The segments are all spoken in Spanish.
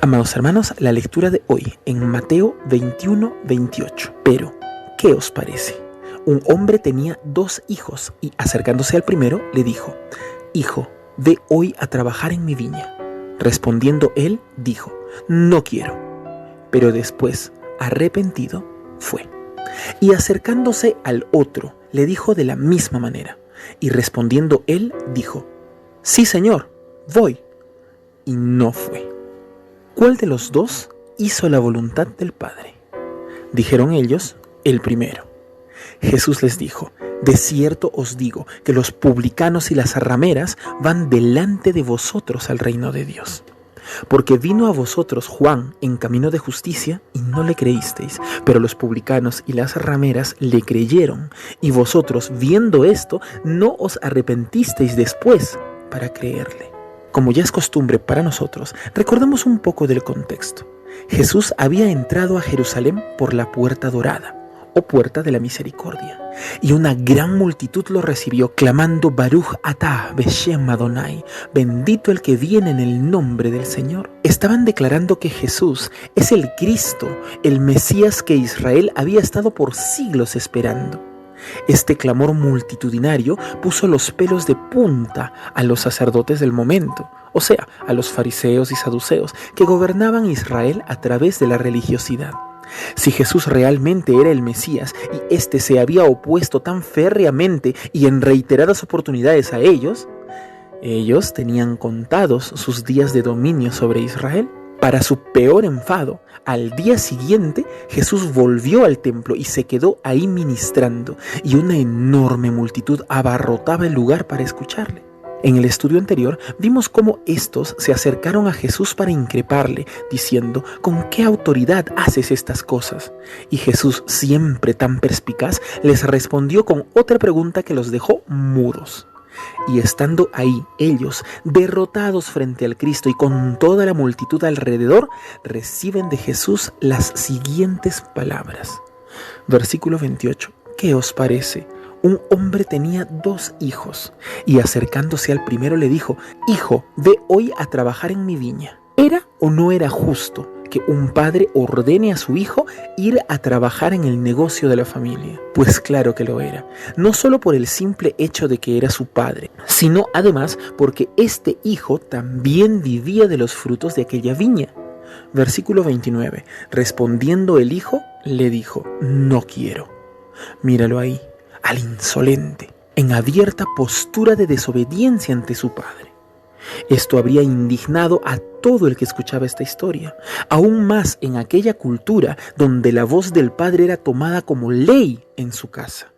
Amados hermanos, la lectura de hoy en Mateo 21-28. Pero, ¿qué os parece? Un hombre tenía 2 hijos y acercándose al primero le dijo: Hijo, ve hoy a trabajar en mi viña. Respondiendo él, dijo: No quiero. Pero después, arrepentido, fue. Y acercándose al otro, le dijo de la misma manera. Y respondiendo él, dijo: Sí, Señor, voy. Y no fue. ¿Cuál de los 2 hizo la voluntad del Padre? Dijeron ellos: el primero. Jesús les dijo: De cierto os digo que los publicanos y las rameras van delante de vosotros al reino de Dios. Porque vino a vosotros Juan en camino de justicia y no le creísteis, pero los publicanos y las rameras le creyeron, y vosotros, viendo esto, no os arrepentisteis después para creerle. Como ya es costumbre para nosotros, recordemos un poco del contexto. Jesús había entrado a Jerusalén por la puerta dorada, o puerta de la misericordia, y una gran multitud lo recibió clamando: Baruch atah beshem Adonai, bendito el que viene en el nombre del Señor. Estaban declarando que Jesús es el Cristo, el Mesías que Israel había estado por siglos esperando. Este clamor multitudinario puso los pelos de punta a los sacerdotes del momento, o sea, a los fariseos y saduceos que gobernaban Israel a través de la religiosidad. Si Jesús realmente era el Mesías y éste se había opuesto tan férreamente y en reiteradas oportunidades a ellos tenían contados sus días de dominio sobre Israel. Para su peor enfado, al día siguiente Jesús volvió al templo y se quedó ahí ministrando, y una enorme multitud abarrotaba el lugar para escucharle. En el estudio anterior vimos cómo estos se acercaron a Jesús para increparle, diciendo: ¿con qué autoridad haces estas cosas? Y Jesús, siempre tan perspicaz, les respondió con otra pregunta que los dejó mudos. Y estando ahí ellos, derrotados frente al Cristo y con toda la multitud alrededor, reciben de Jesús las siguientes palabras. Versículo 28. ¿Qué os parece? Un hombre tenía 2 hijos, y acercándose al primero le dijo: Hijo, ve hoy a trabajar en mi viña. ¿Era o no era justo que un padre ordene a su hijo ir a trabajar en el negocio de la familia? Pues claro que lo era, no solo por el simple hecho de que era su padre, sino además porque este hijo también vivía de los frutos de aquella viña. Versículo 29. Respondiendo el hijo, le dijo: No quiero. Míralo ahí, al insolente, en abierta postura de desobediencia ante su padre. Esto habría indignado a todo el que escuchaba esta historia, aún más en aquella cultura donde la voz del padre era tomada como ley en su casa.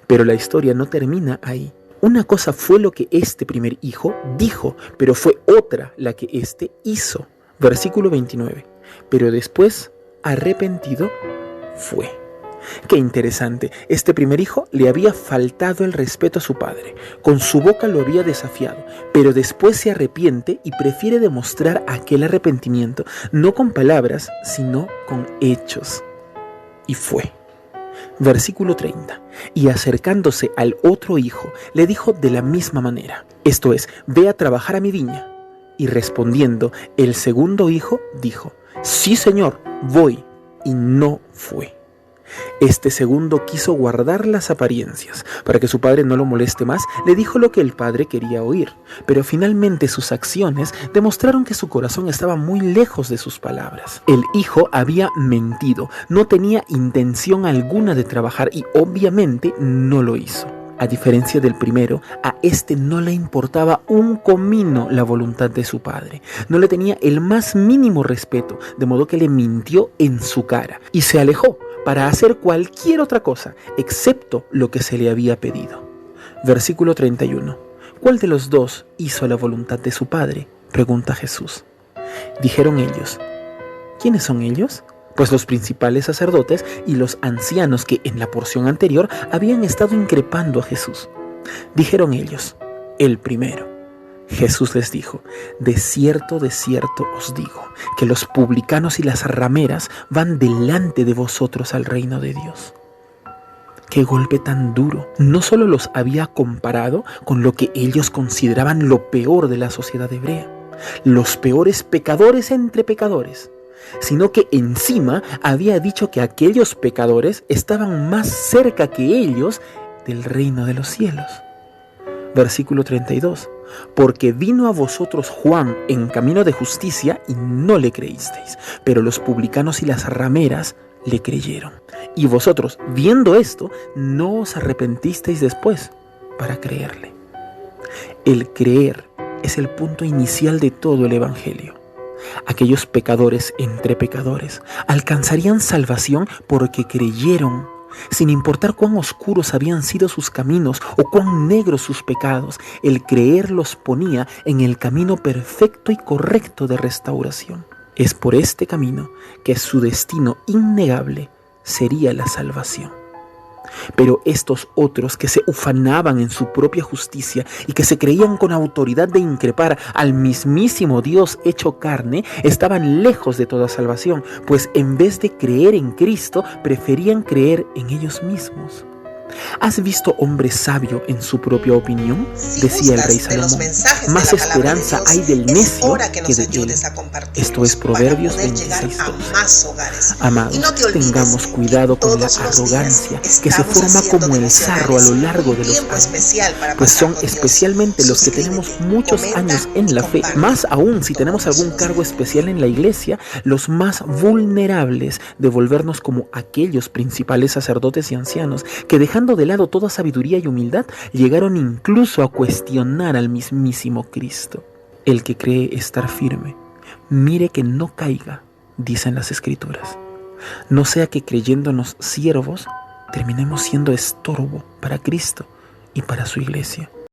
Pero la historia no termina ahí. Una cosa fue lo que este primer hijo dijo, pero fue otra la que éste hizo. Versículo 29. Pero después, arrepentido, fue. Qué interesante, este primer hijo le había faltado el respeto a su padre, con su boca lo había desafiado, pero después se arrepiente y prefiere demostrar aquel arrepentimiento, no con palabras, sino con hechos. Y fue. Versículo 30. Y acercándose al otro hijo, le dijo de la misma manera, esto es: ve a trabajar a mi viña. Y respondiendo, el segundo hijo dijo: Sí, Señor, voy. Y no fue. Este segundo quiso guardar las apariencias. Para que su padre no lo moleste más, le dijo lo que el padre quería oír. Pero finalmente sus acciones demostraron que su corazón estaba muy lejos de sus palabras. El hijo había mentido, no tenía intención alguna de trabajar y obviamente no lo hizo. A diferencia del primero, a este no le importaba un comino la voluntad de su padre. No le tenía el más mínimo respeto, de modo que le mintió en su cara y se alejó para hacer cualquier otra cosa, excepto lo que se le había pedido. Versículo 31. ¿Cuál de los 2 hizo la voluntad de su padre?, pregunta Jesús. Dijeron ellos: ¿quiénes son ellos? Pues los principales sacerdotes y los ancianos que en la porción anterior habían estado increpando a Jesús. Dijeron ellos: el primero. Jesús les dijo: de cierto os digo, que los publicanos y las rameras van delante de vosotros al reino de Dios. ¡Qué golpe tan duro! No solo los había comparado con lo que ellos consideraban lo peor de la sociedad hebrea, los peores pecadores entre pecadores, sino que encima había dicho que aquellos pecadores estaban más cerca que ellos del reino de los cielos. Versículo 32. Porque vino a vosotros Juan en camino de justicia y no le creísteis, pero los publicanos y las rameras le creyeron. Y vosotros, viendo esto, no os arrepentisteis después para creerle. El creer es el punto inicial de todo el Evangelio. Aquellos pecadores entre pecadores alcanzarían salvación porque creyeron, sin importar cuán oscuros habían sido sus caminos o cuán negros sus pecados. El creer los ponía en el camino perfecto y correcto de restauración. Es por este camino que su destino innegable sería la salvación. Pero estos otros que se ufanaban en su propia justicia y que se creían con autoridad de increpar al mismísimo Dios hecho carne, estaban lejos de toda salvación, pues en vez de creer en Cristo, preferían creer en ellos mismos. ¿Has visto hombre sabio en su propia opinión? Decía el rey Salomón. Más esperanza hay del necio que de él. Esto es Proverbios 26:2. Amados, tengamos cuidado con la arrogancia que se forma como el sarro a lo largo de los años, pues son especialmente los que tenemos muchos años en la fe, más aún si tenemos algún cargo especial en la iglesia, los más vulnerables de volvernos como aquellos principales sacerdotes y ancianos que, dejando de lado toda sabiduría y humildad, llegaron incluso a cuestionar al mismísimo Cristo. El que cree estar firme, mire que no caiga, dicen las Escrituras. No sea que creyéndonos siervos, terminemos siendo estorbo para Cristo y para su iglesia.